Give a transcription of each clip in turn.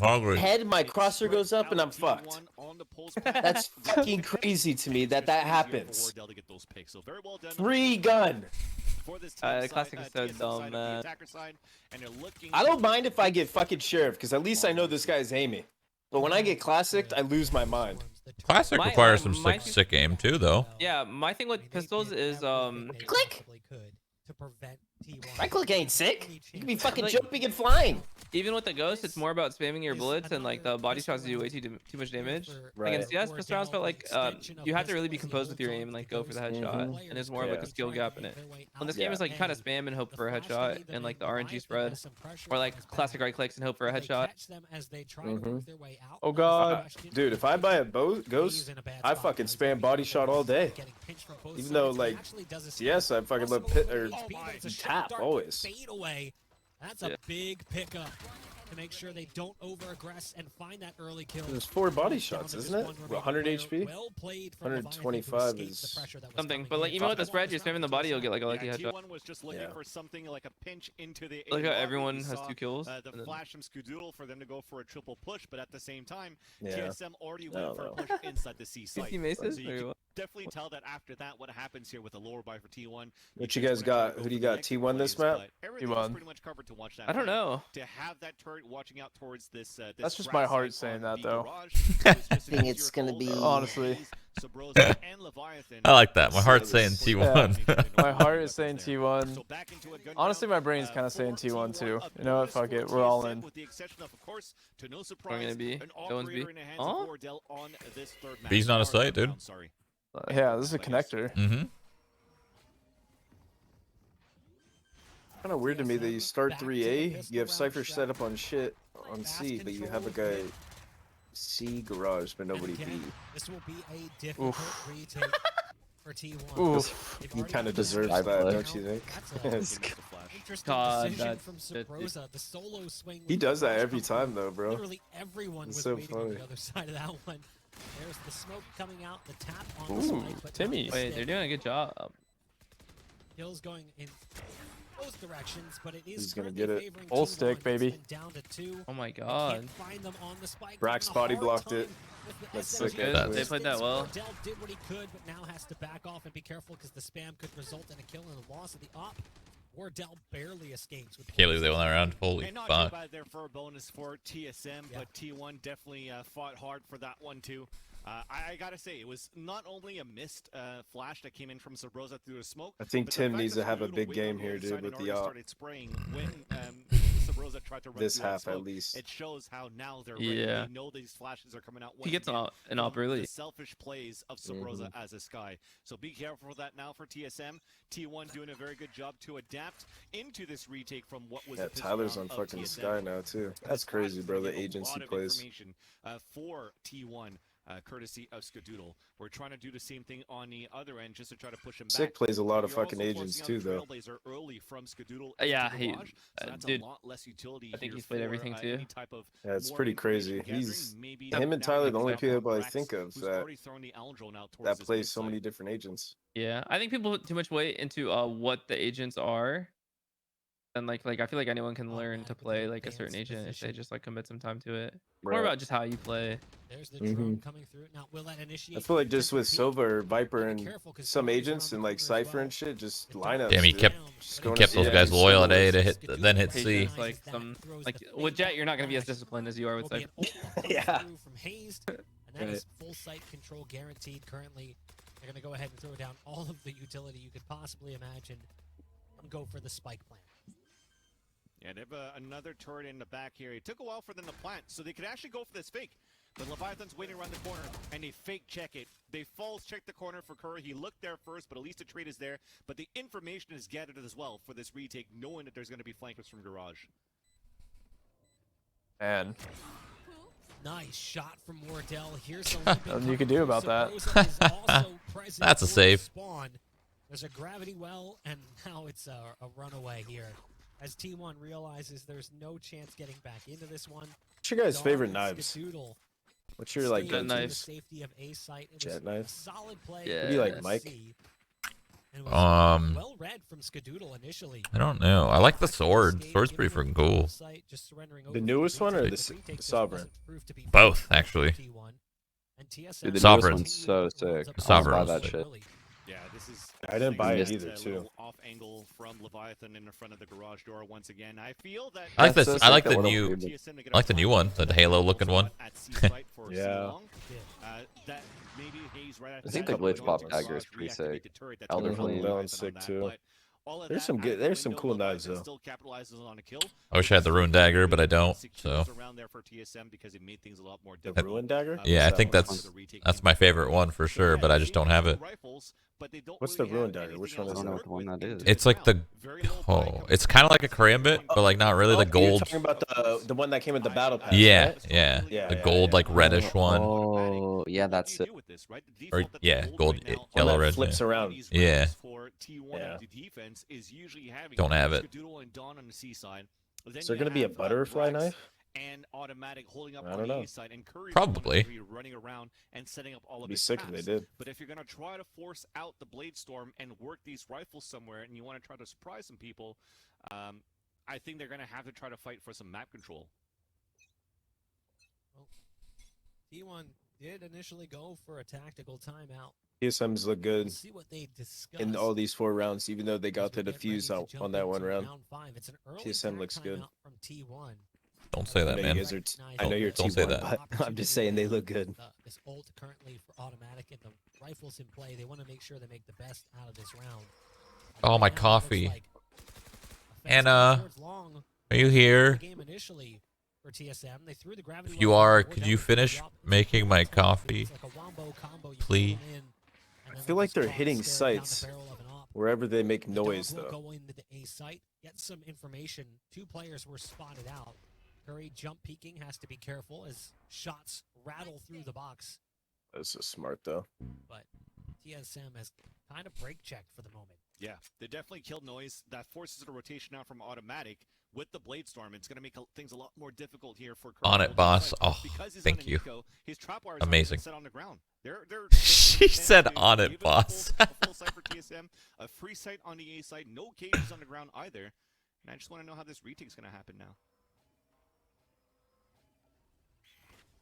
Hungry. Head, my crosshair goes up and I'm fucked. That's fucking crazy to me that happens. 3 gun. The classic is so dumb, man. I don't mind if I get fucking sheriff, because at least I know this guy's aiming. But when I get classic, I lose my mind. Classic requires some sick aim too, though. Yeah, my thing with pistols is Click. My click ain't sick. You can be fucking jumping and flying. Even with the ghost, it's more about spamming your bullets, and like the body shots do way too much damage. Right. Like in CS, pistol rounds felt like you have to really be composed with your aim and like go for the headshot, and there's more of like a skill gap in it. On this game is like kind of spam and hope for a headshot, and like the RNG spread, or like classic right clicks and hope for a headshot. Oh god, dude, if I buy a ghost, I fucking spam body shot all day. Even though like CS, I fucking love pit or tap always. That's a big pickup to make sure they don't over-aggress and find that early kill. There's 4 body shots, isn't it? 100 HP? 125 is something, but like even with the spread, you're spamming the body, you'll get like a lucky headshot. T1 was just looking for something like a pinch into the Look how everyone has 2 kills. The flash from SHROUD for them to go for a triple push, but at the same time, TSM already went for a push inside the C site. So you definitely tell that after that, what happens here with the lower buy for T1. What you guys got? Who do you got? T1 this map? T1. Pretty much covered to watch that. I don't know. To have that turret watching out towards this. That's just my heart saying that, though. I think it's gonna be honestly. I like that. My heart's saying T1. Yeah. My heart is saying T1. Honestly, my brain's kind of saying T1 too. You know what? Fuck it. We're all in. We're gonna be. No one's B. Oh? B's not a site, dude. Yeah, this is a connector. Mm-hmm. Kind of weird to me that you start 3A, you have Cypher set up on shit on C, but you have a guy C garage, but nobody B. This will be a difficult retake for T1. Oof. He kind of deserves that, don't you think? God, He does that every time, though, bro. Literally everyone was so waiting funny. on the other side of that one. There's the smoke coming out, the tap on Ooh, the spike, but Timmy. Wait, they're doing a good job. Hill's going in both directions, but it is He's gonna get it. Full stick, baby. Down to 2. Oh my god. Find them on the spike. Brax body blocked it. That's sick. Good. They played that well. Wardell did what he could, but now has to back off and be careful because the spam could result in a kill and a loss of the op. Wardell barely escapes. With Can't believe they won that round. Holy not fuck. too bad there for a bonus for TSM, but T1 definitely fought hard for that one too. I gotta say, it was not only a missed flash that came in from Sabrosa through the smoke. I think Tim needs to have a big game here, dude, with the op. This half, at least. It shows how now they're ready. They know these flashes are coming out. He gets an op early. The selfish plays of Sabrosa as a Sky. So be careful for that now for TSM. T1 doing a very good job to adapt into this retake from what was. Yeah, Tyler's on fucking Sky now too. That's crazy, bro. The agency plays. For T1. Courtesy of SHROUD. We're trying to do the same thing on the other end just to try to push him back. Sick plays a lot of fucking agents too, though. Yeah, dude. I think he's played everything too. Yeah, it's pretty crazy. He's him and Tyler, the only people I think of that plays so many different agents. Yeah, I think people put too much weight into what the agents are. And like I feel like anyone can learn to play like a certain agent if they just like commit some time to it. More about just how you play. There's the drone coming through. Now, will that initiate? I feel like just with Sova or Viper and some agents and like Cypher and shit, just lineups. Damn, he kept those guys loyal at A to hit, then hit C. Like with Jet, you're not gonna be as disciplined as you are with Cypher. Yeah. From hazed, and that is full site control guaranteed. Currently, they're gonna go ahead and throw down all of the utility you could possibly imagine and go for the spike plan. Yeah, they have another turret in the back here. It took a while for them to plant, so they could actually go for this fake. But Leviathan's waiting around the corner, and they fake check it. They false check the corner for Curry. He looked there first, but at least the trade is there. But the information is gathered as well for this retake, knowing that there's going to be flankers from Garage. And nice shot from Wardell. Here's nothing you can do about that. That's a save. There's a gravity well, and now it's a runaway here. As T1 realizes there's no chance getting back into this one. What's your guys' favorite knives? What's your like gun knives? Jet knives? Solid play. Yeah. What do you like, Mike? And was well read from Skadoodle initially. I don't know. I like the sword. Sword's pretty freaking cool. The newest one or the Sovereign? Both, actually. Dude, the Sovereign. newest one's so sick. Sovereign. I'll buy that shit. Yeah, this is. I didn't buy it just either, a too. little Off angle from Leviathan in the front of the garage door once again. I feel that. I like That's this. so I like sick, the that new. little weird- I like the new one, the Halo looking one. Yeah. I think the glitch pop dagger is pretty sick. Elder Flame. That one's sick, too. There's some good. There's some cool knives though. I wish I had the Rune Dagger, but I don't. So The Ruin Dagger? yeah, I What's think that one? that's my favorite one for sure, but I just don't have it. What's the Ruin Dagger? Which one I is don't know that? what the one that is. It's like the it's kind of like a Karambit, but like not really the You're gold. talking about the one that came with the battle pass. Yeah, right? yeah, Yeah, the yeah, gold yeah. like reddish one, Oh, yeah, that's it. or yeah, gold, One yellow, that red. flips Yeah. around. Yeah. Yeah. Don't have it. Is there gonna be a butterfly knife? And automatic holding up I on don't the know. A side, and Curry's Probably. the one who's running around and setting up all of It'd be his sick if they traps. did. But if you're gonna try to force out the Blade Storm and work these rifles somewhere, and you want to try to surprise some people, I think they're gonna have to try to fight for some map control. T1 did initially go for a tactical timeout. TSMs look good See what they discuss. in all these 4 rounds, even though they got the defuse on that one round. It's an early TSM back looks good. timeout from T1. Don't say I that, know man. you guys are I know you're Don't say T1, that. but I'm just saying they look good. This ult currently for automatic and the rifles in play. They want to make sure they make the best out of this round. Oh, my Right now, it looks coffee. like offensive Anna, towards long. Are you here? Game initially for TSM. They threw the gravity If you well are, forward could down you to the finish drop. making my It's coffee? like a wombo combo. You Please. pull them in, and I then feel with like the they're spot hitting stare down the sites barrel of an op. wherever they make The dog noise, will though. go into the A site, get some information. 2 players were spotted out. Curry jump peeking, has to be careful as shots rattle through the box. This is smart, though. But TSM has kind of brake checked for the moment. Yeah, they definitely killed noise. That forces a rotation out from automatic with the Blade Storm. It's going to make things a lot more difficult here for Curry. On it, boss. Oh, Because he's thank on an you. eco, his trap wires Amazing. Set on the ground. They're She said on it, Give him boss. A full site for TSM, a free site on the A side, no cages on the ground either. And I just want to know how this retake's going to happen now.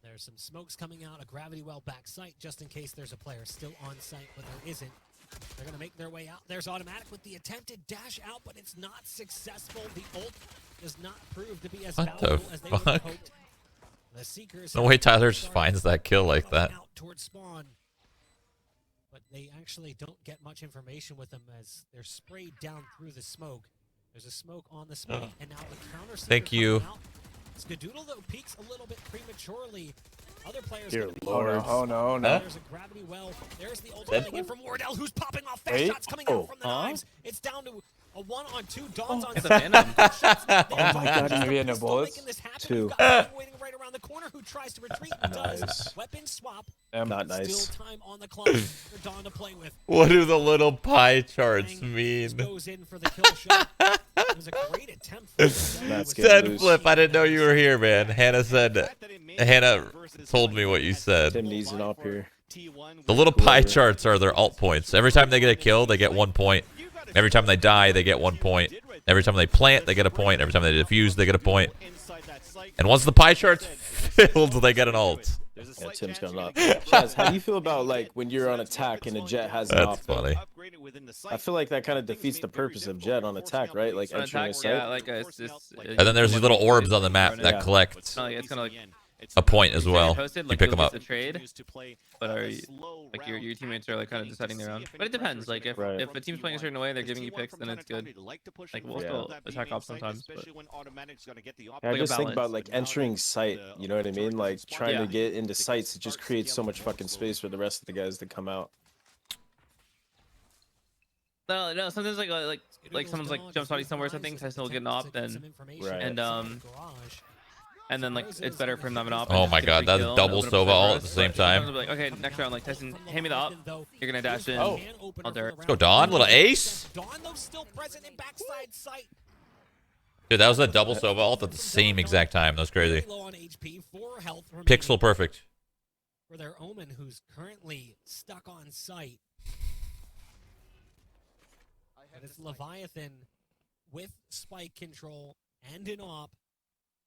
There's some smokes coming out, a gravity well back site, just in case there's a player still on site, but there isn't. They're going to make their way out. There's automatic with the attempted dash out, but it's not successful. The ult does not prove to be as What the valuable as they would have fuck? hoped. The Seekers No way Tyler just started finds that kill like that. out towards spawn. But they actually don't get much information with them as they're sprayed down through the smoke. There's a smoke on the smoke, and now the counter Seeker Thank you. coming out. Skadoodle, though, peaks a little bit prematurely. Other players Dear gonna be Lord. Oh no, no. There's a gravity well. There's the ult coming in from Wardell, who's popping off fast Wait. shots coming out from the knives. It's down to a 1-on-2. Dawn's on It's a site. Phantom. Oh my God, maybe in the bullets? 2. We've got Phantom waiting right around the corner who tries to retreat and does. Nice. Weapon swap. Not nice. Still time on the clock for Dawn to play with. What do the little pie charts Bang mean? goes in for the kill shot. It was a great attempt for That's with getting Said loose. Flip, I didn't know you were here, man. Hannah said, Hannah told me what you said. Tim needs an op here. The little pie charts are their alt points. Every time they get a kill, they get 1 point. Every time they die, they get 1 point. Every time they plant, they get a point. Every time they defuse, they get a point. And once the pie chart's filled, they get an alt. Yeah, Tim's got an op. Shaz, how do you feel about like when you're on attack and a jet has an op? That's funny. I feel like that kind of defeats the purpose of jet on attack, right? Like On entering a attack, site. yeah, like it's just. And then there's these little orbs on the map that Yeah. collect It's kind of like a point as well. posted, You like, pick you'll them up. get the trade, but are you, like your teammates are like kind of deciding their own. But it depends. Like if Right. if a team's playing a certain way, they're giving you picks, then it's good. Like we'll still attack off sometimes. But Yeah, I like a just think balance. about like entering site. You know what I mean? Like trying Yeah. to get into sites. It just creates so much fucking space for the rest of the guys to come out. no, sometimes like someone's like jump spotting somewhere or something, so I still get an op, then Right. and then like it's better for him to have an op. Oh and my just get a God, free that's kill and double open up Sova the ult server. at the same But sometimes time. I'll be like, okay, next round, like Tyson, hand me the op. You're gonna dash in. Oh. I'll dare it. Let's go, Dawn. Little ace. Dawn, though, still present in backside sight. Dude, that was a double Sova ult at the same exact time. That was crazy. Very low on HP, 4 health remaining Pixel perfect. for their Omen, who's currently stuck on site. And it's Leviathan with spike control and an op,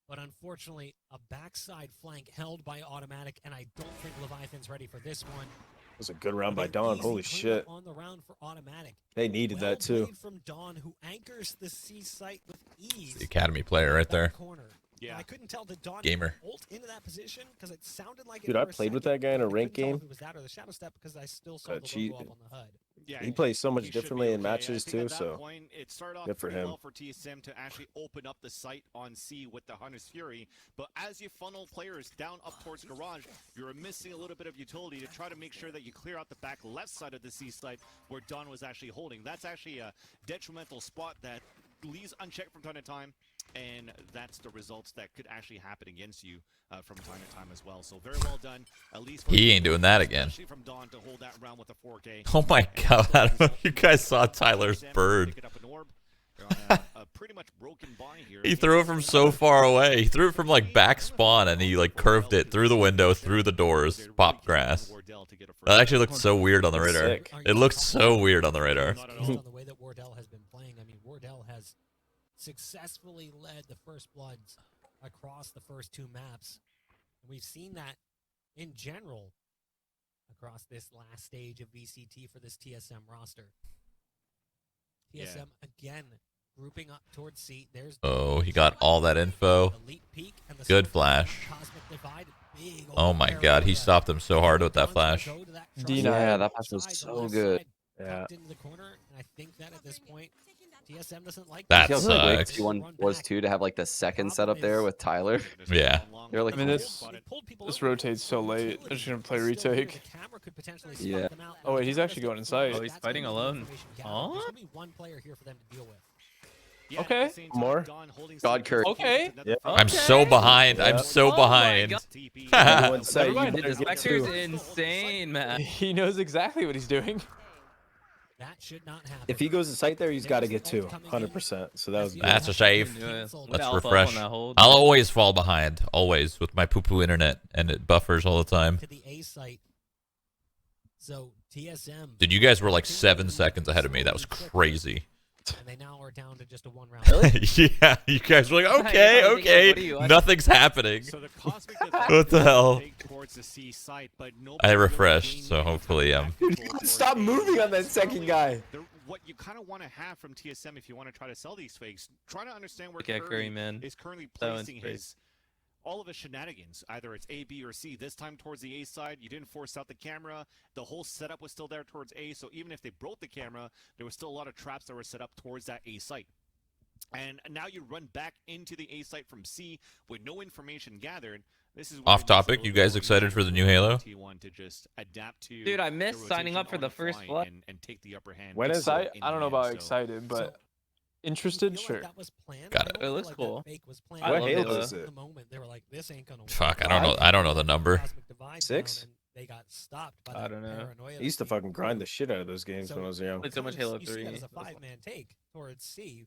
but unfortunately a backside flank held by Automatic, and I don't think Leviathan's ready for this one. It was a good round by An Dawn. easy Holy cleanup shit. on the round for Automatic. They needed Well that too. played from Dawn, who anchors the C site with ease. The academy player right there. Back corner. Yeah. I couldn't tell the Dawn Gamer. ult into that position because it sounded like it Dude, I for a played with second, that guy in a but I ranked couldn't tell game. if it was that or the shadow step because I still saw the cheat. logo up on the HUD. Yeah, He plays so much he should be differently in okay. I matches think at too, that so point, it started off good for pretty him. well for TSM to actually open up the site on C with the Hunter's Fury, but as you funnel players down up towards Garage, you're missing a little bit of utility to try to make sure that you clear out the back left side of the C site where Dawn was actually holding. That's actually a detrimental spot that leaves unchecked from time to time, and that's the results that could actually happen against you from time to time as well. So very well done, at least for He ain't doing that again. especially from Dawn to hold that round with a 4K. Oh my god, I don't know if you guys saw Tyler's bird. Pick it up an orb. They're on a pretty much broken buy here. He threw it from so far away. He threw it from like back spawn and he like curved it through the window, through the doors, popped grass. That actually looked so weird on the radar. Sick. It looked so weird on the radar. Based on the way that Wardell has been playing, I mean, Wardell has successfully led the First Bloods across the first two maps. And we've seen that in general across this last stage of VCT for this TSM roster. TSM again grouping up towards C. There's Oh, he got all that info. Elite Peak and the Good Smoke flash. Cosmic Divide, big Oh old my area god, he there. stopped him so hard with that Wants to flash. go to that D9. truck Yeah, that pass side, was the so left good. side, Yeah. tucked into the corner, and I think that at this point, TSM doesn't like That I feel like sucks. T1 was too to have like the second setup there with Tyler. Yeah. They're like, I mean, this rotates so late. They're just gonna play retake. Yeah. Oh wait, he's actually going inside. Oh, he's fighting alone. Huh? There's only one player here for them to deal with. Okay. More? God Curry. Okay. Yeah. I'm so behind. I'm so Oh my behind. God. Everyone say you Everyone, better this get Vector's two. insane, man. He knows exactly what he's doing. That should not happen. If he goes to sight there, he's got to get two, 100%. So that was That's a shave. Let's Let's refresh. I'll always fall behind. Always with my poo-poo internet and it buffers all the time. to the A site. So TSM. Dude, you guys were like 7 seconds ahead of me. That was crazy. And they now are down to just a one round. Yeah, you guys were like, okay, What are okay. you, what? Nothing's happening. So the Cosmic What the hell? towards the C site, but I refreshed, so hopefully Stop moving on that second guy. What you kind of want to have from TSM if you want to try to sell these fakes, try to understand where Look at Curry, man. is currently That one's placing great. all of his shenanigans. Either it's A, B, or C. This time towards the A side, you didn't force out the camera. The whole setup was still there towards A, so even if they broke the camera, there was still a lot of traps that were set up towards that A site. And now you run back into the A site from C with no information gathered. This is Off topic, you guys excited for the new Halo? T1 to just adapt to Dude, I missed the signing up rotation for the on first fly blood. and take the upper hand. When is Excited? in I don't the know end, about so- excited, but interested, sure. Got it. It looks cool. I What love Halo Halo. is it? The moment they were like, this ain't gonna work. Fuck, I don't know the number. Cosmic Divide 6? down, and they got stopped by I that don't know. paranoia I used to that they fucking grind the grew. shit out of those games when I was young. Played so much kind of- Halo you see 3. that as a five-man take towards C,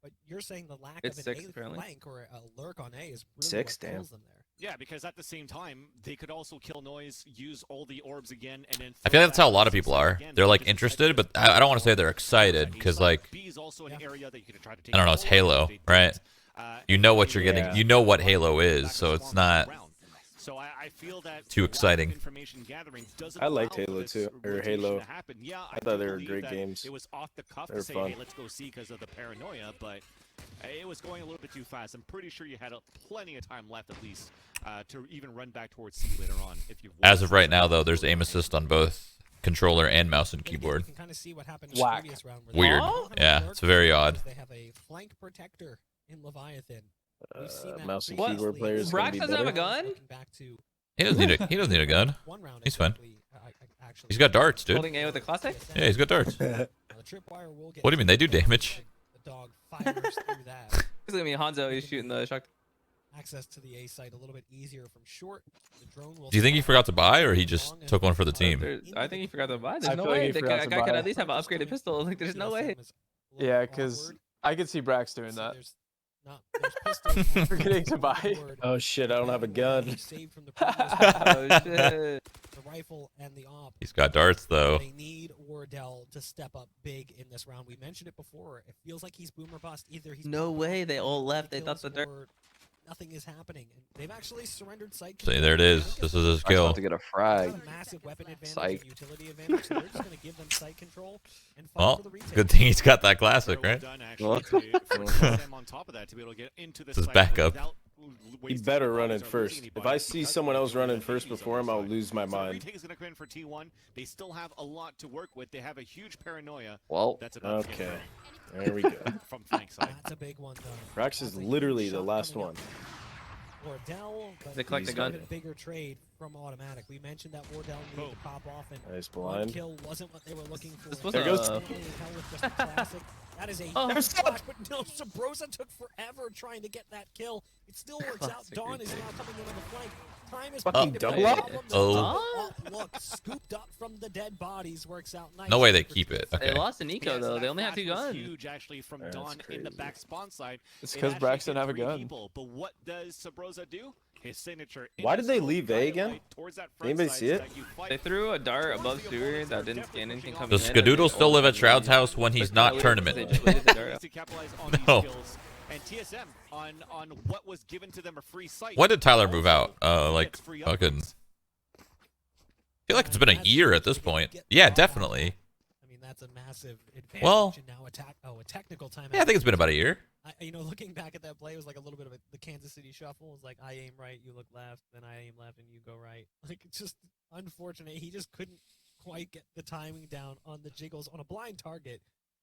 but you're saying the lack It's of an 6 A apparently. flank or a lurk on A is really 6, what damn. kills them there. Yeah, because at the same time, they could also kill Noise, use all the orbs again, and then. I feel like that's how a lot of people are. They're like interested, but I don't want to say they're excited because like B is also an area that you could try to take I don't know, it's control of, Halo, they right? don't. you know what you're getting. Yeah. You know what Halo is, so it's not. So I feel that too the lack of exciting. Information gathering doesn't I liked allow for Halo this too, or rotation Halo. to happen. Yeah, I thought they do were believe great that games. It was off the cuff They to were say, fun. hey, let's go see because of the paranoia, but it was going a little bit too fast. I'm pretty sure you had plenty of time left, at least, to even run back towards C later on. If you As of right now, though, there's aim assist on both controller and mouse and But again, keyboard. you can kind of see what happened in the Whack. previous round where they Weird. don't have a Yeah, lurk it's very because odd. They have a flank protector in Leviathan. We've seen that Mouse and previously. keyboard players Brax gonna be doesn't have a better. gun? Looking back to He doesn't need a gun. one round He's fine. exactly, actually. He's got darts, dude. Holding A with the classic? Yeah, he's got darts. Now, the tripwire will get What do you mean? They do to damage. The dog fires through that. It's gonna be Hanzo. He's shooting the shock. Access to the A site a little bit easier from short. The drone will Do you think he stop forgot to buy, or he long just and took one for the team? I think he forgot to buy. I There's no feel like way. he The forgot guy to could buy. at least have an upgraded pistol. Like, there's no way. TSM is a little Yeah, bit because awkward. I could see Brax doing So that. there's pistols Forgetting to buy. forward. Oh shit, I don't have a gun. Saved from the previous Oh shit. the rifle and the op. He's got darts though. They need Wardell to step up big in this round. We mentioned it before. It feels like he's boom or bust. Either he's No popping way, off they and all getting left. They thought kills, that or nothing is happening. And they've actually surrendered sight. See, there it is. This is his I kill. about to get a frag. A massive weapon advantage Psych. and utility advantage. So they're just going to give them sight control and fight Well, for the retake. good thing he's got that classic, Well right? done, Well. actually, for TSM on top of that to be able to get into the This is site backup. without He wasting better any run bullets it or first. losing If anybody I see because someone they else know running that first he's before on him, the I'll side. lose my So the mind. retake is going to come in for T1. They still have a lot to work with. They have a huge paranoia Well, that's about to Okay, get there we go. from Flank side. That's a big one, though. Rax is That's a huge literally the shot last coming one. up. Wardell, but They collect he's the gun. got a bigger trade from Automatic. We mentioned that Wardell needed to pop off, and Nice one blind. kill wasn't what they were looking for. This was There goes- Hell with just a classic. That is a Oh. huge flash, but no, Sabrosa took forever trying to get that kill. It still works out. Classic Dawn is retake. now coming in on the flank. Time is Fucking playing to double play. up? Problem, the Oh. double up look scooped up from the dead bodies works out nice. No way they keep it. They Okay. lost to Nico Yes, though. that They only had flash 2 was guns. Huge, actually, from That's Dawn in the crazy. back spawn side. It's It because actually Brax didn't hit have a 3 gun. people, but what does Sabrosa do? His signature. Why did they into leave smoke, A guide again? light towards that front Anybody side see so it? that you fight They threw a dart towards above the sewer opponents that are didn't definitely scan anything pushing coming Does in. Skadoodle still live at Shroud's house when he's not They tournament? just waited the dart out. to capitalize on these No. kills. And TSM on what was given to them a free site. When did Tyler move out? also Like, gets free fucking. upgrades. I feel like it's been a year at this point. Yeah, definitely. I mean, that's a massive advantage. Well- and now a technical timeout. Yeah, I think it's been about a year. Looking back at that play, it was like a little bit of the Kansas City shuffle. It was like I aim right, you look left, then I aim left, and you go right. Like it's just unfortunate. He just couldn't quite get the timing down on the jiggles on a blind target,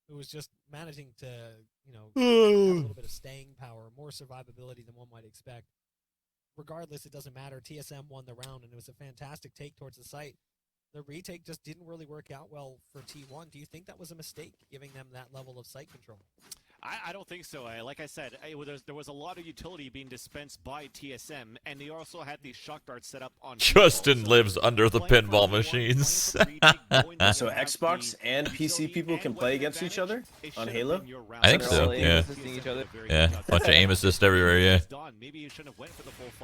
who was just managing to, have a little bit of staying power, more survivability than one might expect. Regardless, it doesn't matter. TSM won the round, and it was a fantastic take towards the site. The retake just didn't really work out well for T1. Do you think that was a mistake, giving them that level of site control? I don't think so. Like I said, there was a lot of utility being dispensed by TSM, and they also had these shock darts set up on. Justin lives under the pinball machines. So Xbox and PC people can play against each other on Halo? I think so, They're all yeah. assisting each other. Yeah, bunch of aim assist everywhere, yeah.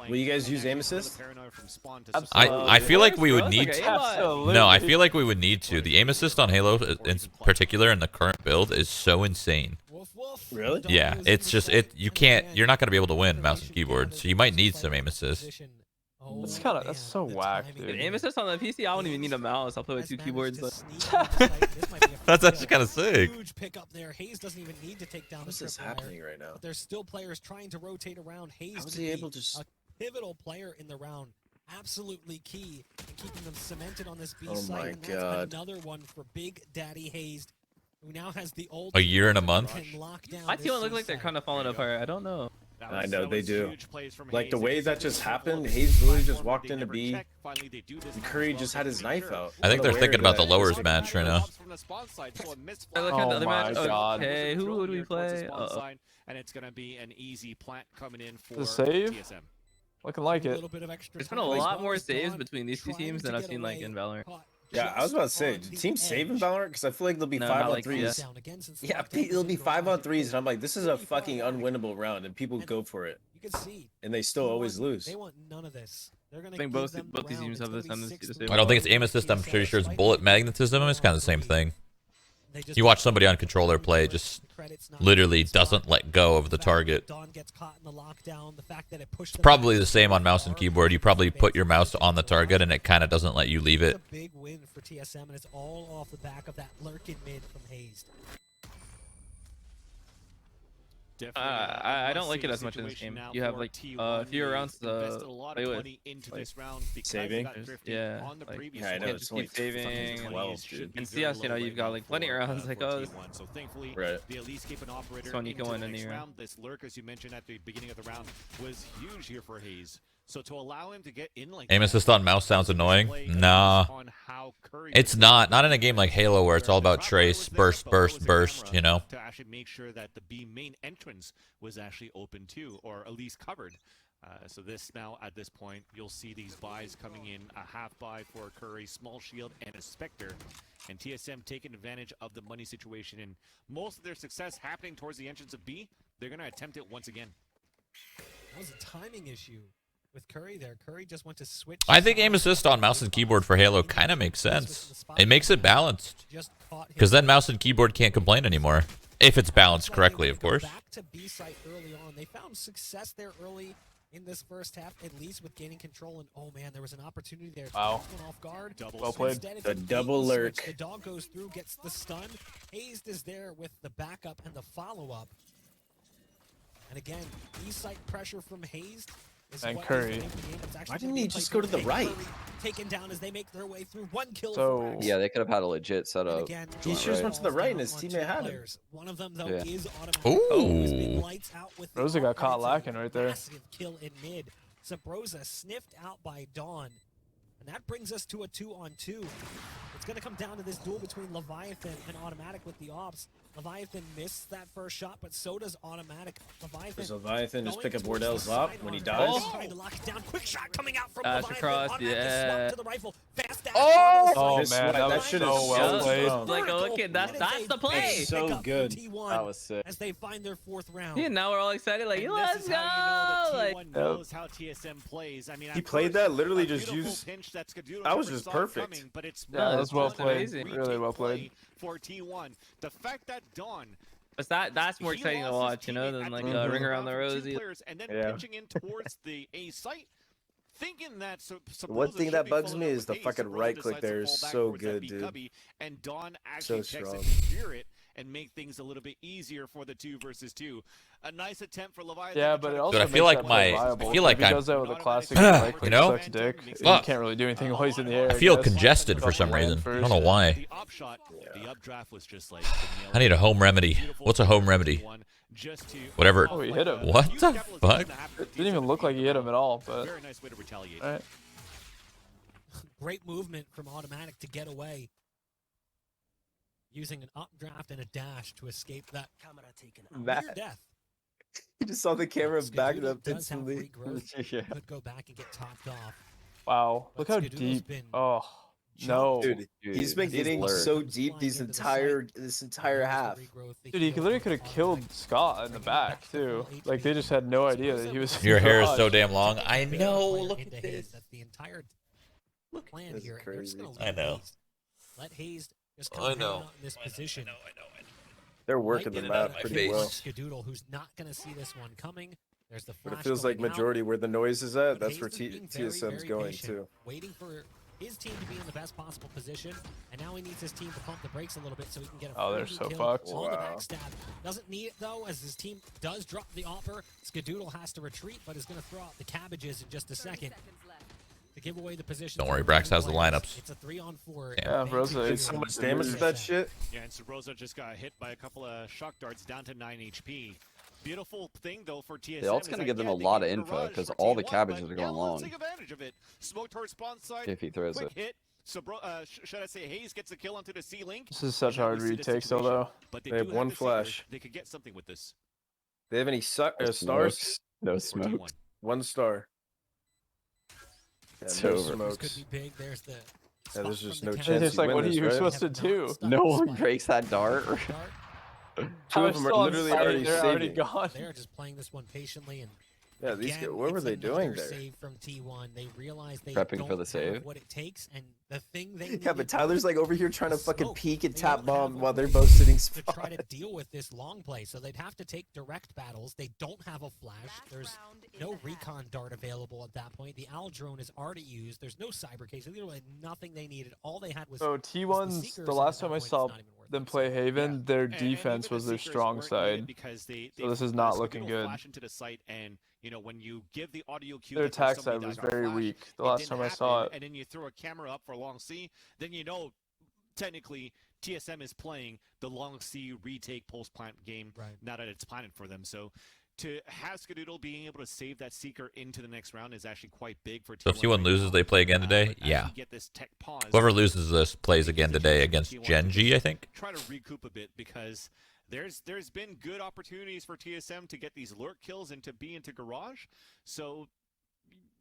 Will you guys use aim assist? I feel like we would Bro, it's need like to. a aimbot. No, I feel like we would need to. The aim assist on Halo, in particular, in the current build, is so insane. Woof, woof. Really? Dawn Yeah, is it's in just the site, you and can't. again, You're not gonna be able to win mouse and information keyboard, gathered so you might from need this some player aim in assist. position. That's Oh, kinda- that's man, so the whack, timing dude. of If aim it. assist on the PC, I don't even need a mouse. I'll play with Has 2 managed keyboards. to But sneak on the site. This might be a That's free actually kill. kind of sick. Huge pickup there. Hayes doesn't even need to take down What's the this triple happening right now? But there's still players trying to rotate around. Hayes How was could he be able to a pivotal player in the round. Absolutely key in keeping them cemented on this B Oh site. my and that's God. another one for Big Daddy Hayes, who now has the old A year and a month? my team look like they're kind of falling apart. I don't know. I know, they do. Like, the way that just happened, Hayes literally just walked into B, and Curry just had his knife out. I think they're Unaware thinking about the that- lowers match right now. I look at the Oh other my match. God. Okay, who would we play? And it's gonna be an easy plant coming in for The save? TSM. Looking like it. There's been a lot more saves between these 2 teams than I've seen like in Valorant. Yeah, I was about to say, do teams save in Valorant? Because I feel like they'll be No, 5 not on like 3s. Yeah, it'll be 5 on 3s, and I'm like, this is a fucking unwinnable round, and people go for it, You can see. and they still always lose. They want none of this. They're gonna I think give both them the these round. teams It's have the gonna be tendency to 6-3. save. I don't think it's aim assist. I'm pretty sure it's bullet magnetism. It's kind of the same thing. They just You watch somebody on controller play, just literally doesn't let go of the target. Dawn gets caught in the lockdown. The fact that it pushed It's them probably back the same on mouse and keyboard. You probably put your mouse on the target and it kind of doesn't let you leave It's it. a big win for TSM, and it's all off the back of that lurking mid from Hayes. I don't like it as much in this game. You have like fewer rounds to play with. Saving? Yeah, on the like, previous Yeah, I know, one. it's just only keep saving. fucking And 12, dude. in CS, you know, you've got like plenty of rounds. Like, oh, So thankfully, Right. they at least keep an operator This one you can into win the any next round. round. This lurk, as you mentioned at the beginning of the round, was huge here for Hayes. So to allow him to get in like Aim that, assist on mouse sounds annoying. play Nah. on how Curry It's was not. able Not to in a game like Halo where it's all about trace, burst, burst, burst, you know? to actually make sure that the B main entrance was actually open too, or at least covered. So this now, at this point, you'll see these buys coming in, a half buy for Curry, small shield, and a Spectre. And TSM taking advantage of the money situation, and most of their success happening towards the entrance of B, they're going to attempt it once again. That was a timing issue with Curry there. Curry just went to switch. I think aim assist on mouse and keyboard for Halo kind of makes sense. It makes it balanced. Just Because then mouse and keyboard can't complain anymore. If it's balanced correctly, of course. Back to B site early on. They found success there early in this first half, at least with gaining control. And oh man, there was an opportunity there to Wow. take one off guard. Well played. Instead, it's The an double angle lurk. switch. The dog goes through, gets the stun. Hazed is there with the backup and the follow-up. And again, B-site pressure from Hazed is And what Curry. is the game. It's actually Why didn't gonna be he a play just go to the for right? Curry taken down as they make their way through. One kill So- for Max. Yeah, they could have had a legit And setup. again, He just went right. to the right and his on teammate two had him. players. One of them though Yeah. is automatic. Ooh. Has been lights out with the Rosa got ult, caught and it's a lacking right there. Massive kill in mid. Sabrosa sniffed out by Dawn. And that brings us to a 2-on-2. It's going to come down to this duel between Leviathan and Automatic with the ops. Leviathan missed that first shot, but so does Automatic. Does Leviathan just going pick up towards the Wardell's up side when he on dies? Automatic, trying to lock it down. Quick shot coming out from Dash Leviathan. across, Automatic is yeah. swapped to the rifle. Fast dash Oh! on the Oh This side. man, sweat, that that was shit so is well so played. strong. Like, look at that's the play. It's so Pick up good. for T1 That was sick. as they find their fourth round. Yeah, now we're all excited. Like, And let's this is go! how you know that Like, T1 knows how TSM plays. I mean, He at played first, that, literally a just beautiful used- pinch that Skadoodle that was never just saw perfect. coming, but it's Yeah, that was well an played. amazing. Really well played. retake play for T1. The fact that Dawn but that's more he exciting to lost his watch, you know, teammate than at like the a end ring of the around the round from two rosy. players, and then Yeah. pitching in towards the A site, thinking that One thing that bugs me is the fucking right click there is so good, dude. Cubby, and Dawn actually So checks strong. it to clear it and make things a little bit easier for the 2 versus 2. A nice attempt for Leviathan. Yeah, to but try it to also Dude, I makes feel like that play my- I viable. feel like if he I'm- does that with a classic You right click, know? sucks dick. You Fuck. can't really do anything while he's in the air. I feel guess. congested for some reason. I don't know why. The upshot, the updraft was just like I need a home remedy. What's a home remedy? Whatever. Oh, he hit him. What the fuck? Didn't even look like he hit him at all, but Very nice way to retaliate. all right. Great movement from Automatic to get away. Using an updraft and a dash to escape that That- near death. You just saw the camera back Skadoodle up does have instantly. regrowth. Yeah. Could go back and get topped off. Wow, But look how Skadoodle's deep. been Oh no, Dude, he's been getting lurked. so deep this entire half. dude, he literally could have killed Scott in the back too. Like they just had no idea that he was. Your hair is so dodged. damn long. I know. Look at this. That's the entire plan This is here. and they're just gonna crazy. leave I know. Hazed. Let Hazed just come I hang know. out in this position. They're working Might the be map a my pretty face. well. Skadoodle, who's not going to see this one coming. There's the But it flash feels like going out, majority where the noise is at, but that's where Hazed is being very, TSM's very going patient, too. waiting for his team to be in the best possible position, and now he needs his team to pump the brakes a little bit so he can get a Oh, they're free so kill fucked. on the Wow. backstab. Doesn't need it though, as his team does drop the offer. Skadoodle has to retreat, but is going to throw out the cabbages in just a second to give away the position. Don't to worry, the Brax has the players. lineups. It's a 3-on-4. Yeah, Rosa, Did it's so Advantage much for damage to TSM. that shit. Yeah, and Sabrosa just got hit by a couple of shock darts down to 9 HP. Beautiful thing though for TSM. Yeah, it's is gonna that, give them yeah, a they lot get of info, barrage 'cause for all the T1, cabbages but are going yeah, long. Let's take advantage of it. Smoke towards spawn side. If he throws Quick it. hit. Should I say Hayes gets a kill onto the C-Link? This is such And now hard we see the retakes though, situation. though. But They have do one the Seekers. flash. They could get something with this. They have any No stars? smokes. No For smoke. T1. 1 star. Yeah, It's no over. This smokes. could be big. There's the Yeah, spot there's from just the no cabbages. chance It's like, you what win are this, you right? supposed to Have not do? stopped No the one spike. breaks that dart. Dart. Two I of them still are on literally site, already they're already saving. gone. They're just playing this one patiently and Yeah, these again, guys, what were it's they doing another there? Save from T1. They realize they Prepping don't for the have save. what it takes, and the thing they Yeah, but needed Tyler's like over here trying to was fucking smoke. peek and They tap don't bomb have a while they're way both sitting to spot. try to deal with this long play. So they'd have to take direct battles. They don't have a flash. There's no recon dart available at that point. The owl drone is already used. There's no cyber case. They literally had nothing they needed. All they had was So was the T1's Seekers, the and last at that time I point, it's saw not even worth them it. play Haven, Yeah. their And even defense the was their Seekers strong weren't needed side. because they So this is let not Skadoodle looking good. Flash into the site, and you know when you give the audio cue Their that there's attack somebody side was that got very flashed, weak the it last didn't time I saw happen, it. and then you throw a camera up for long C, then you know technically TSM is playing the long C retake pulse plant game Right. now that it's planted for them. So to have Skadoodle being able to save that Seeker into the next round is actually quite big for T1. So if T1 right loses, now. they play again today? But as Yeah. we get this tech pause, Whoever loses this plays again the today chance for against T1 to Genji, I think. try to recoup a bit because there's been good opportunities for TSM to get these lurk kills and to be into garage. So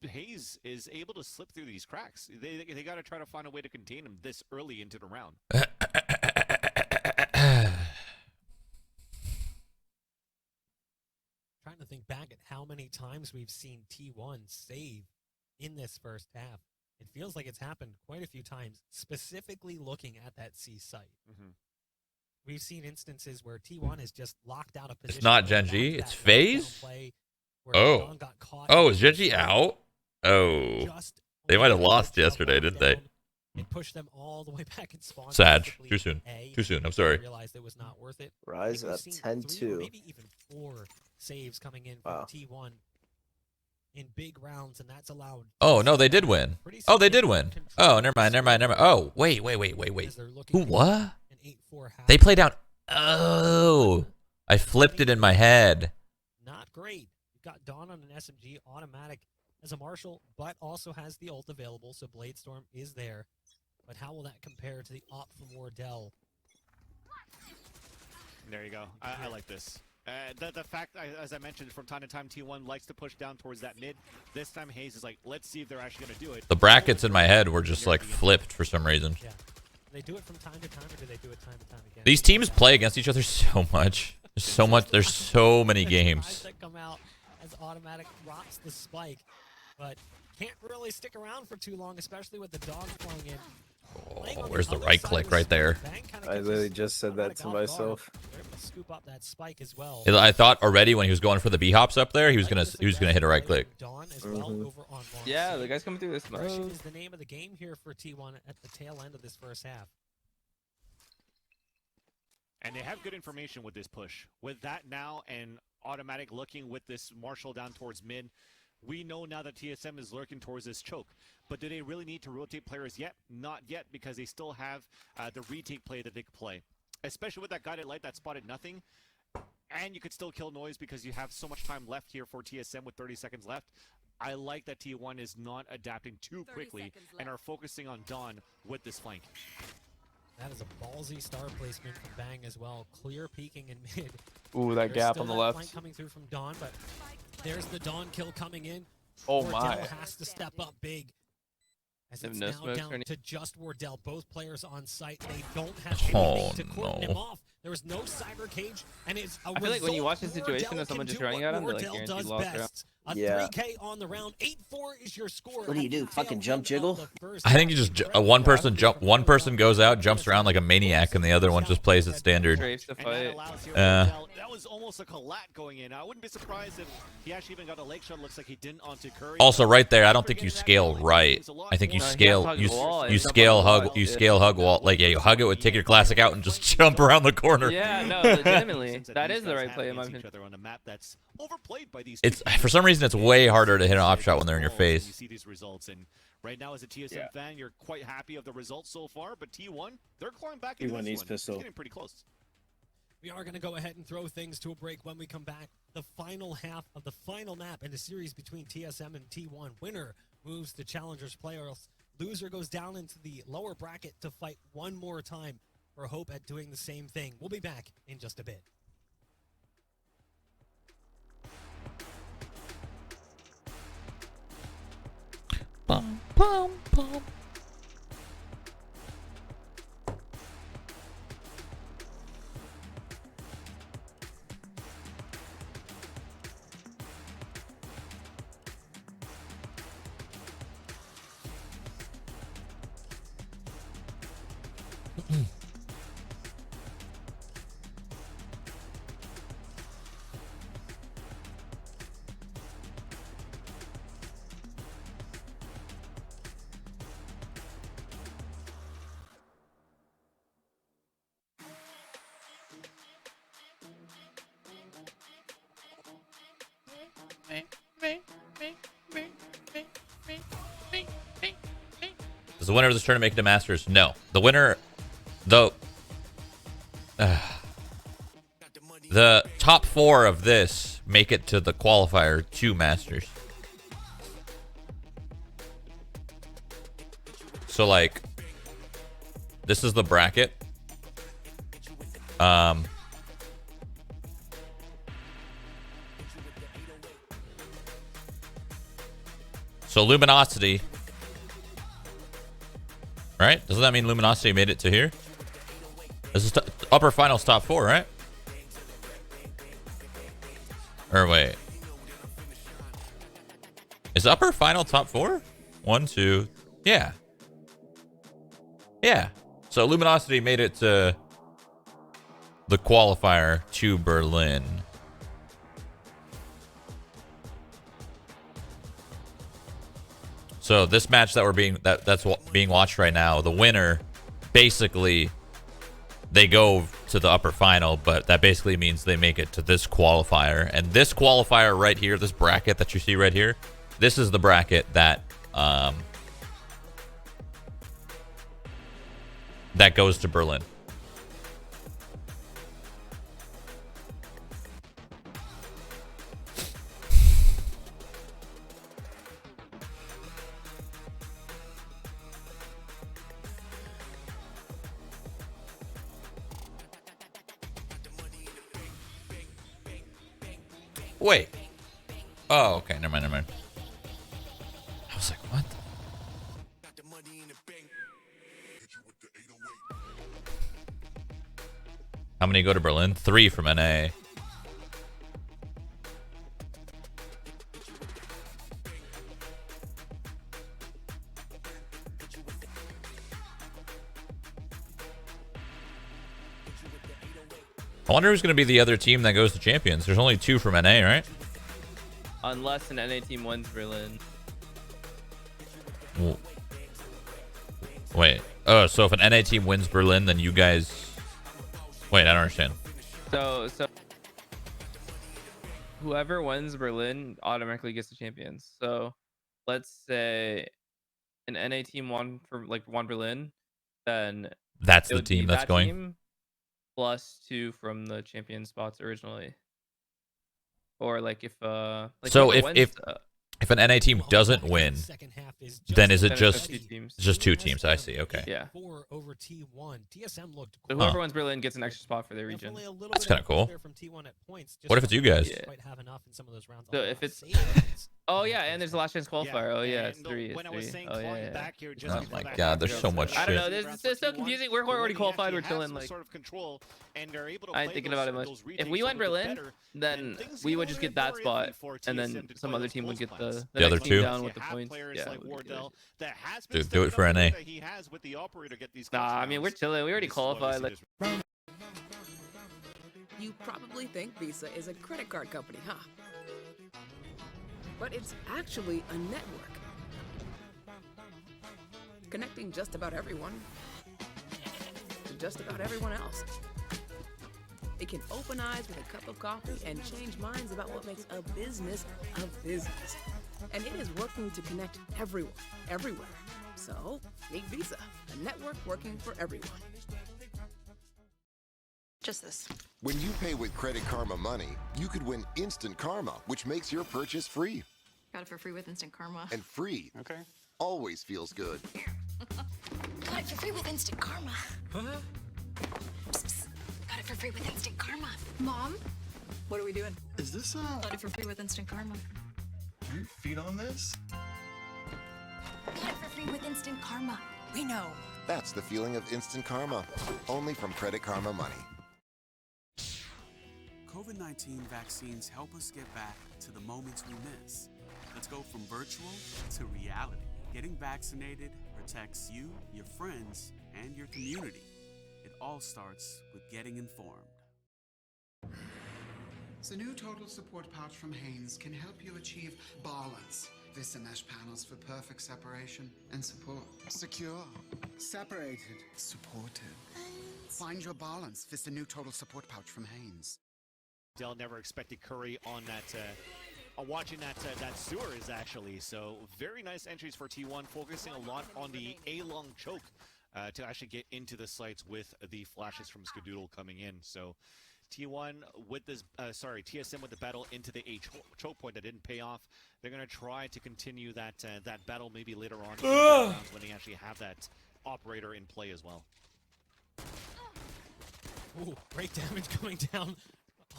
Hayes is able to slip through these cracks. They got to try to find a way to contain him this early into the round. Trying to think back at how many times we've seen T1 save in this first half. It feels like it's happened quite a few times, specifically looking at that C site. We've seen instances where T1 is just locked out of position. It's not Gen G, it's FaZe? Oh. Oh, is Gen G out? Oh. They might have lost yesterday, didn't they? It pushed them all the way back in spawn. Sag. Too soon. Too soon. I'm sorry. Realized it was not worth it. Rise up 10-2. Maybe even 4 saves coming in from T1 in big rounds, and that's allowed. Oh, no, they did win. Oh, they did win. Oh, never mind. Oh, wait. Who, what? They played out. Oh. I flipped it in my head. Not great. You've got Dawn on an SMG, automatic as a Marshal, but also has the ult available, so Bladestorm is there. But how will that compare to the op from Wardell? There you go. I like this. The fact, as I mentioned, from time to time, T1 likes to push down towards that mid. This time, Hayes is like, let's see if they're actually going to do it. The brackets in my head were just like flipped for some reason. Yeah. Do they do it from time to time, or do they do it time to time again? These teams play against each other so much. There's so much. There's so many games. That come out as automatic rocks the spike, but can't really stick around for too long, especially with the dog flowing in. Oh, where's the right click right there? I literally just said that to myself. Scoop up that spike as well. I thought already when he was going for the B hops up there, he was gonna hit a right click. Yeah, the guy's coming through this mode. Is the name of the game here for T1 at the tail end of this first half. And they have good information with this push. With that now and automatic looking with this Marshal down towards mid, we know now that TSM is lurking towards this choke. But do they really need to rotate players yet? Not yet, because they still have the retake play that they could play. Especially with that guided light that spotted nothing. And you could still kill Noise because you have so much time left here for TSM with 30 seconds left. I like that T1 is not adapting too quickly and are focusing on Dawn with this flank. That is a ballsy star placement from Bang as well. Clear peeking in mid. Ooh, that gap on the left. Flank coming through from Dawn, but there's the Dawn kill coming in. Oh Wardell my. has to step up big. As it's No now smokes down or any- to just Wardell. Both players on site. They don't have anything to cordon him no. off. There was no cyber cage, and it's a I feel like when you watch the result situation Wardell of someone can just do running what at him, they're like Wardell guaranteed does lost round. best. A Yeah. 3K on the round. 8-4 is your score. What do you do, at the tail fucking jump end of jiggle? the first I think you half. just one person goes out, jumps around like a maniac, and the other one just plays it standard. Strafes the And that fight. allows here Uh. Wardell- that was almost a collat going in. I wouldn't be surprised if he actually even got a leg shot. Looks like he didn't onto Curry. Also, right there, I don't think you scale right. I think you No, he scale has you hug wall. you It's up scale on the hug wall. you Yeah. scale hug wall like you hug it with take your classic out and just jump around the corner. Yeah, no, legitimately. Since That these is the guys right have play in my against each opinion. other on a map that's overplayed by these It's two for some reason it's way harder to hit an op shot when they're in your You face. see these results, and right now as a TSM fan, you're quite happy of the results so far. But T1, they're clawing back into T1 this needs one. pistol. It's getting pretty close. We are going to go ahead and throw things to a break when we come back. The final half of the final map in a series between TSM and T1. Winner moves to Challengers playoffs. Loser goes down into the lower bracket to fight one more time for hope at doing the same thing. We'll be back in just a bit. Bum, bum, bum. Does the winner of this tournament make it to Masters? No. The winner, the top 4 of this make it to the qualifier to Masters. So like, this is the bracket. So Luminosity, right? Doesn't that mean Luminosity made it to here? This is upper finals top 4, right? Or wait, is upper final top 4? 1, 2, Yeah. Yeah. So Luminosity made it to the qualifier to Berlin. So this match that that's being watched right now, the winner, basically, they go to the upper final, but that basically means they make it to this qualifier. And this qualifier right here, this bracket that you see right here, this is the bracket that that goes to Berlin. Wait. Oh, okay. Never mind, never mind. I was like, what? How many go to Berlin? 3 from NA. I wonder who's going to be the other team that goes to champions. There's only 2 from NA, right? Unless an NA team wins Berlin. Well, wait. Oh, so if an NA team wins Berlin, then you guys... Wait, I don't understand. So whoever wins Berlin automatically gets the champions. So let's say an NA team won Berlin, then That's it the would be team that's that going. team plus 2 from the champion spots originally. Or like if So whoever wins, if an NA team doesn't win, then is it then it's just 2 teams. just 2 teams? I see. Okay. Yeah. Over T1. TSM looked So whoever wins Berlin gets an extra spot for their region. That's kind of cool. From T1 at points, What if it's you guys? Yeah. quite have enough in some of those rounds. So if it's oh yeah, and there's the last chance qualifier. Oh yeah, it's 3. When I was saying Oh clawing yeah. back here, just Oh before my that God, there's happens, so much I don't know. shit. This is so confusing. We're already qualified. We're chilling. Like sort of control, and they're able to I ain't play thinking those- about it much. those If we retakes went a little bit Berlin, better, then things we get would a just little get that more spot, iffy for and then TSM to some play other those team would close get plans. the The other next team two? down You with the have points. players Yeah, like we would get it. Wardell that has been Dude, do it stepping for up the NA. way that he has with the operator get these Nah, close I mean we're rounds. chilling. We already This is what qualified. I see Like this- You probably think Visa is a credit card company, huh? But it's actually a network. Connecting just about everyone to just about everyone else. It can open eyes with a cup of coffee and change minds about what makes a business a business. And it is working to connect everyone, everywhere. So, meet Visa, a network working for everyone. Just this. When you pay with Credit Karma Money, you could win instant karma, which makes your purchase free. Got it for free with Instant Karma. And free always feels good. Got it for free with Instant Karma. Huh? Got it for free with Instant Karma. Mom, what are we doing? Is this Got it for free with Instant Karma. you feed on this? Got it for free with Instant Karma. We know. That's the feeling of instant karma, only from Credit Karma Money. COVID-19 vaccines help us get back to the moments we miss. Let's go from virtual to reality. Getting vaccinated protects you, your friends, and your community. It all starts with getting informed. The new total support pouch from Haynes can help you achieve balance. Vista mesh panels for perfect separation and support. Secure. Separated. Supported. Find your balance. Vista new total support pouch from Haynes. Dell never expected Curry on that. Watching that sewers actually. So very nice entries for T1, focusing a lot on the A-long choke to actually get into the sites with the flashes from Skadoodle coming in. So T1 with this, TSM with the battle into the choke point that didn't pay off. They're gonna try to continue that that battle maybe later on in the rounds when they actually have that operator in play as well. Ooh, great damage going down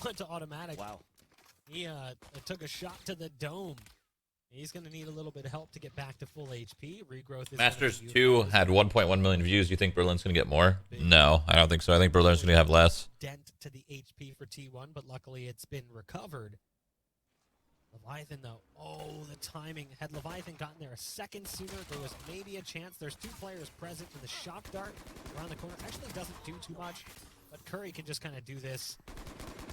onto automatic. Wow. He took a shot to the dome. He's going to need a little bit of help to get back to full HP. Regrowth is Masters 2 had 1.1 million views. You think Berlin's going to get more? No, I don't think so. I think Berlin's going to have less. Dent to the HP for T1, but luckily it's been recovered. Leviathan, though, oh, the timing. Had Leviathan gotten there a second sooner, there was maybe a chance. There's 2 players present, and the shock dart around the corner actually doesn't do too much, but Curry can just kind of do this.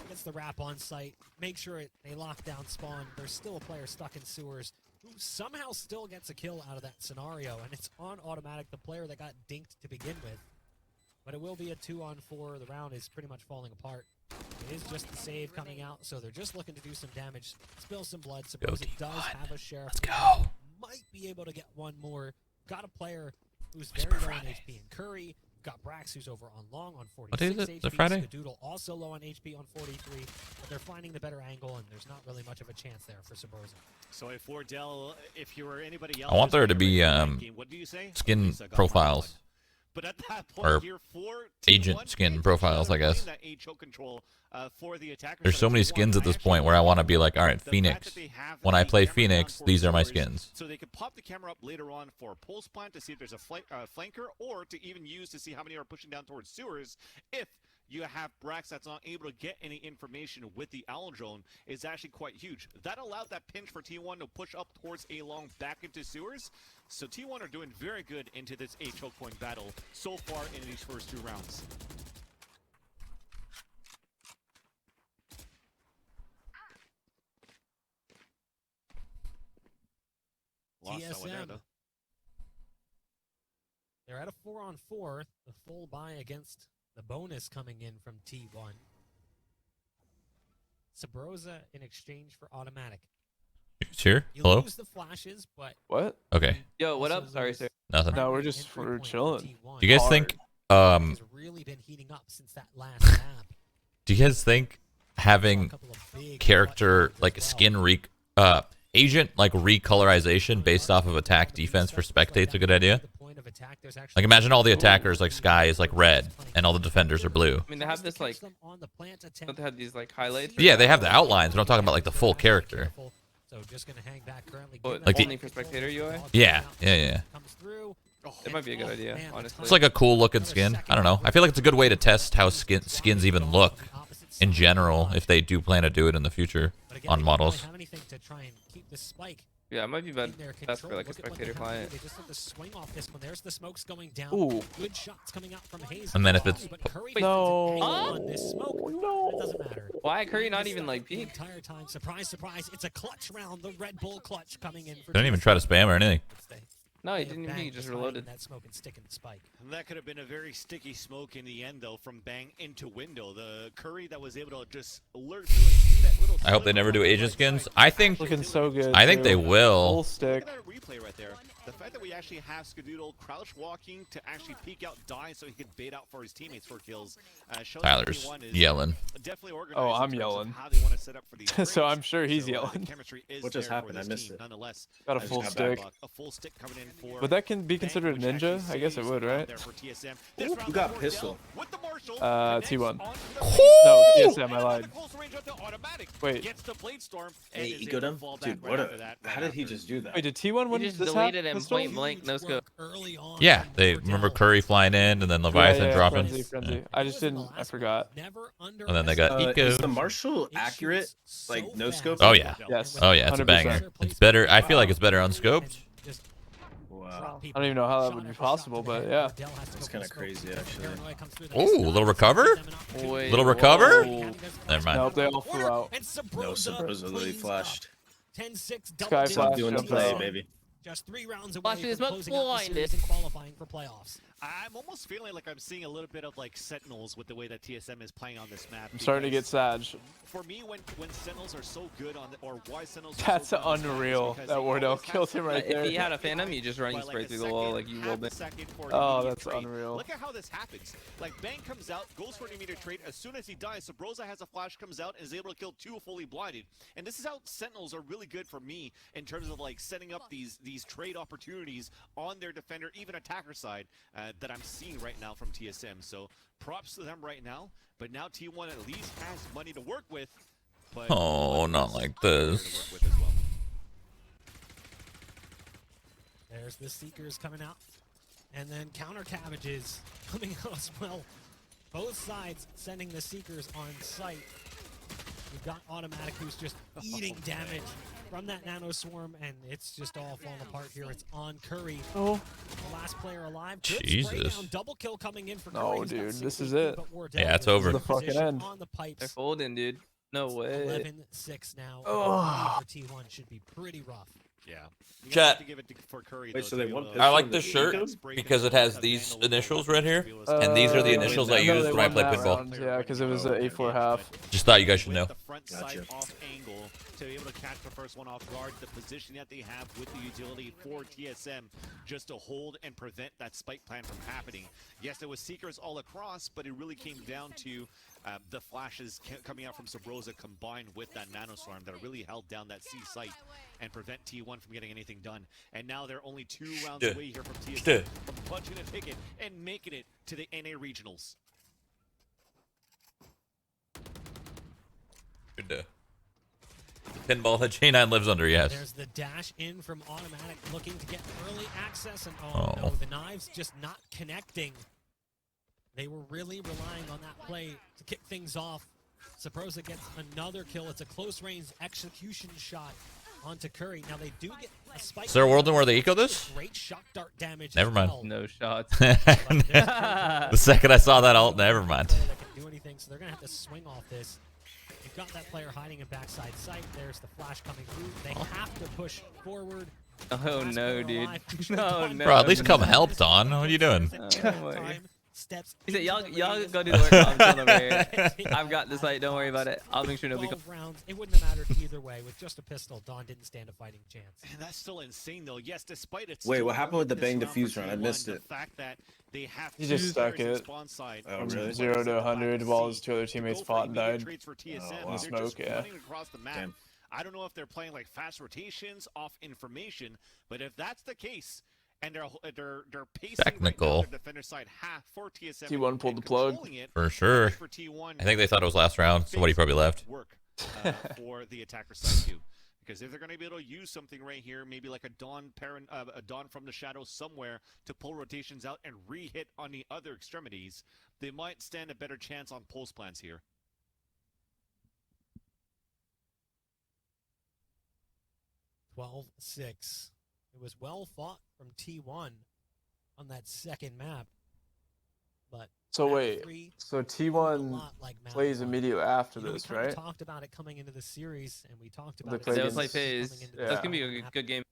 Gets the wrap on site, make sure they lock down spawn. There's still a player stuck in sewers who somehow still gets a kill out of that scenario, and it's on automatic, the player that got dinked to begin with. But it will be a 2-on-4. The round is pretty much falling apart. It is just the save coming out, so they're just looking to do some damage, spill some blood. Suppose it does have a sheriff. Let's go. Might be able to get one more. Got a player who's very low on HP in Curry. Got Brax, who's over on long on 46 What is it? HP. The Friday? Skadoodle also low on HP on 43, but they're finding the better angle, and there's not really much of a chance there for Sabrosa. So if Wardell, if you were anybody else, I want there to be what do you say? skin profiles. But at that point, Or here for agent skin profiles, I guess. that HO control, for the attackers. There's so many skins at this point where I want to be like, all right, Phoenix. When I play Phoenix, these are my skins. So they could pop the camera up later on for a pulse plant to see if there's a flanker, or to even use to see how many are pushing down towards sewers. If you have Brax that's not able to get any information with the Owl Drone, is actually quite huge. That allowed that pinch for T1 to push up towards A long back into sewers. So T1 are doing very good into this HO point battle so far in these first 2 rounds. TSM. They're at a 4-on-4. The full buy against the bonus coming in from T1. Sabrosa in exchange for automatic. It's here. You Hello. lose the flashes, but What? Okay. Yo, what up? Sorry, sir. Nothing. No, we're chilling. Do you guys think? has really been heating up since that last map. Do you guys think having character like skin agent like recolorization based off of attack defense for spectate's a good idea? Like imagine all the attackers like Sky is like red and all the defenders are blue. I mean, they have this like, don't they have these like highlights? Yeah, they have the outlines, but I'm talking about like the full character. So just gonna hang back currently. Like only for spectator UI? Yeah. It might be a good idea, honestly. It's like a cool looking skin. I don't know. I feel like it's a good way to test how skins even look in general if they do plan to do it in the future on models. Yeah, it might be best for like a spectator client. They just have to swing off this one. There's the smokes going down. Ooh. Good shots coming out from Hayes. And then if it's No. It doesn't matter. Why Curry not even like The peak? entire time. Surprise, surprise. It's a clutch round. The Red Bull clutch coming in for They didn't even try to spam or anything. No, he didn't even. He just reloaded. That smoke and stick in the spike. And that could have been a very sticky smoke in the end, though, from bang into window. The Curry that was able to just alert through and see that little. I hope they never do agent skins. I think Looking so good. I think too. they will. Full stick. Look at that replay right there. The fact that we actually have Skadoodle crouch walking to actually peek out, die, so he could bait out for his teammates for kills. Shows that Tyler's T1 is yelling. Definitely organized Oh, in I'm terms of yelling. how they want to set up for these So trades. I'm sure he's the yelling. chemistry is What just there for happened? I this missed team, it. Nonetheless, Got a full stick. a full stick coming in for. Would that can be considered a Bang, which actually ninja? I guess it saves would, the round right? there for TSM. This round Who got Wardell pistol? with the Marshall, T1. connects No, on the TSM, I and lied. the close range of the automatic. Wait. Gets the blade storm and Hey, is he able got to him? fall back Dude, right what after a... that, How right did he after. just do that? Wait, did T1 win He just this deleted half? him Pistol? point blank, no scope. Early on. Yeah, they remember Curry flying in and then Leviathan dropping. Frenzy. I just didn't. I forgot. And then they got Is the eco. Marshall accurate? Like no scope? Oh yeah. Yes. Oh yeah, it's a 100%. banger. It's better. I feel like it's better unscoped. Wow. I don't even know how that would be possible, but yeah. That's kind of crazy, actually. Ooh, little recover? Wait, Little recover? whoa. Never mind. Nope, they all flew out. No, Sabrosa literally flashed. 10-6 Sky Stop flash doing the jumped play, out. baby. Just 3 rounds away Flashing his from smoke closing out the blind. series and qualifying for playoffs. I'm almost feeling like I'm seeing a little bit of like Sentinels with the way that TSM is playing on this map. I'm starting to get sad. For me, when Sentinels are so good on the, or why Sentinels are That's so good on this map is unreal. because That they Wardell always have killed him right something there. If he had a Phantom, you just run by, you straight like, through the wall like you half rolled a it. second for an Oh, immediate that's trade. unreal. Look at how this happens. Like Bang comes out, goes for an immediate trade. As soon as he dies, Sabrosa has a flash, comes out, and is able to kill 2 fully blinded. And this is how Sentinels are really good for me in terms of like setting up these trade opportunities on their defender, even attacker side, that I'm seeing right now from TSM. So props to them right now. But now T1 at least has money to work with. But Oh, not like this. work with as well. There's the Seekers coming out. And then counter cabbages coming out as well. Both sides sending the Seekers on site. You've got Automatic who's just eating damage from that Nano Swarm, and it's just all falling apart here. It's on Curry. Oh. The last player alive. Good Jesus. spray down. Double kill coming in for Curry. No, He's got dude, 6 this is HP, it. but Wardell Yeah, it's is over. in The fucking position end. on the They're pipes. folding, dude. No way. 11-6 now. Oh. For T1 should be pretty rough. Yeah. Chat. Wait, so they won I like this shirt because it has these initials right here, and these are the initials I used when I played pinball. Yeah, because it was an 8-4 half. Just thought you guys should know. The front side off angle to be able to catch the first one off guard, the position that they have with the utility for TSM just to hold and prevent that spike plan from happening. Yes, there was Seekers all across, but it really came down to the flashes coming out from Sabrosa combined with that Nanoswarm that really held down that C site and prevent T1 from getting anything done. And now they're only 2 rounds away here from TSM from punching a ticket and making it to the NA Regionals. Good pinball that J9 lives under, yes. There's the dash in from Automatic looking to get early access, and oh no, the knives just not connecting. They were really relying on that play to kick things off. Sabrosa gets another kill. It's a close range execution shot onto Curry. Now they do get a spike. Is there a world in where they eco this? Great shock dart damage. Never mind. Well. No shots. The second I saw that ult, never mind. That can do anything, so they're gonna have to swing off this. You've got that player hiding in backside sight. There's the flash coming through. They have to push forward. Oh no, dude. No, no. Bro, at least come help, Don. What are you doing? Steps. He said, y'all go do the work. I'm going over here. I've got this fight. Don't worry about it. I'll make sure nobody comes. 12 rounds. It wouldn't have mattered either way. With just a pistol, Don didn't stand a fighting chance. And that's still insane, though. Yes, despite it. Wait, what happened with the bang defuse round? I missed it. The fact that they have He just stuck it Oh, from really? 0 to 100 while his 2 other teammates fought and died. In the smoke, yeah. Damn. I don't know if they're playing like fast rotations off information, but if that's the case, and they're pacing Technical. right now, their defender side half for TSM. T1 pulled the plug. For sure. For T1, I think they thought it was last round. Somebody probably left. Work for the attacker side too, because if they're going to be able to use something right here, maybe like a Dawn from the shadows somewhere to pull rotations out and re-hit on the other extremities, they might stand a better chance on pulse plans here. 12-6. It was well fought from T1 on that second map. But So map wait, 3 so looked a T1 lot like map plays 1. immediately after You know, this, we kinda right? talked about it coming into the series, and we talked They about play it. They'll play against- phase. coming into Yeah. That's gonna be the a map. good game.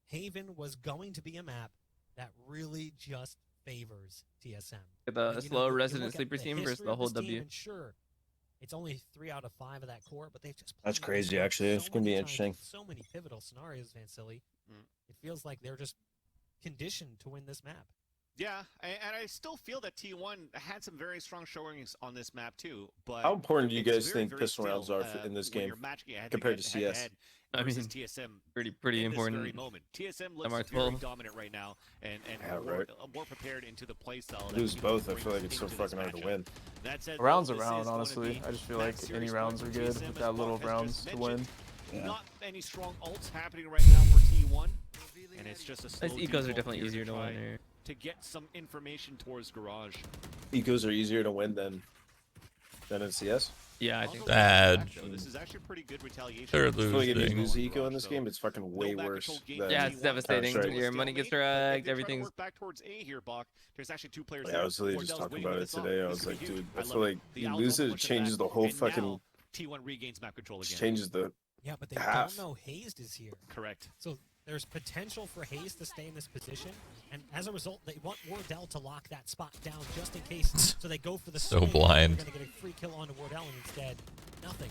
Haven was going to be a map that really just favors TSM. The And, you slow you resident look at sleeper the team versus history the of whole this team, W. and sure, it's only 3 out of 5 of that core, but they've just That's played crazy, so actually. It's gonna be many interesting. times, so many pivotal scenarios, Van Silly. It feels like they're just conditioned to win this map. Yeah, and I still feel that T1 had some very strong showings on this map too. But How important do you it's guys very, think very pistol rounds still, are in this when game you're matching it compared to head-to-head CS? I versus mean, TSM pretty in this important. very moment. TSM looks MR12. very dominant right now, and Yeah, more, right. more prepared into the play style. that Lose T1 both, I feel brings like it's so into this fucking hard to matchup. win. That said, A round's though, a this round, is going to honestly. be I just feel that like series any point rounds for are good TSM, with as that little Bach has rounds just to win. mentioned. Yeah. Not any strong ults happening right now for T1, and it's just a slow These ecos are default definitely here easier to try win here. to get some information towards Garage. Ecos are easier to win than in CS. Yeah, I think. Bad. This is actually pretty good retaliation. They're I feel like if you losing. lose eco in this game, it's fucking way No worse back-control game than Yeah, it's devastating. Counter-Strike. Your money gets Stalemate, but if dragged. they try to Everything's. work back towards A here, Bach. There's actually 2 players Yeah, there. I was literally just Wardell's talking winning about it this off. today. I This was could like, be dude, huge. I I feel love like the you outcome lose it, it much of changes that. the whole And fucking, now, T1 regains map control again. changes the Yeah, but they half. don't know Hazed is here. Correct. So there's potential for Hayes to stay in this position, and as a result, they want Wardell to lock that spot down just in case. So they go for the So swing. blind. They're going to get a free kill onto Wardell, and instead, nothing.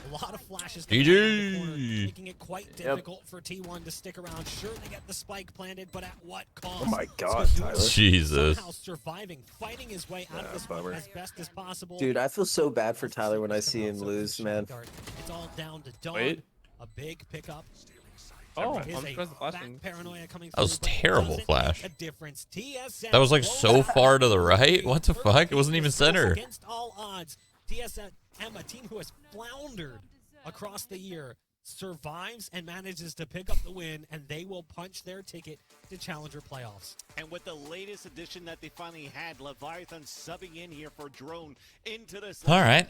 A lot of flashes GG. coming out of the corner, making it quite difficult for T1 to stick around. Sure, they get the spike planted, but at what cost? Oh my God, Skadoosh Tyler. Jesus. somehow surviving, fighting his way out of this bummer. one as best as possible. Dude, I feel so bad for Tyler when I see him lose, man. It's all down to Dawn. Wait. A big pickup. Oh, Is I'm a surprised the back flashing. paranoia coming That was through, but terrible doesn't flash. make a difference. TSM That was like rolls so out far to the right. a What the fuck? It wasn't even defensive center. Against all odds, TSM, a team who has floundered across the year, survives and manages to pick up the win, and they will punch their ticket to Challenger playoffs. And with the latest addition that they finally had, Leviathan subbing in here for Drone into this. All right.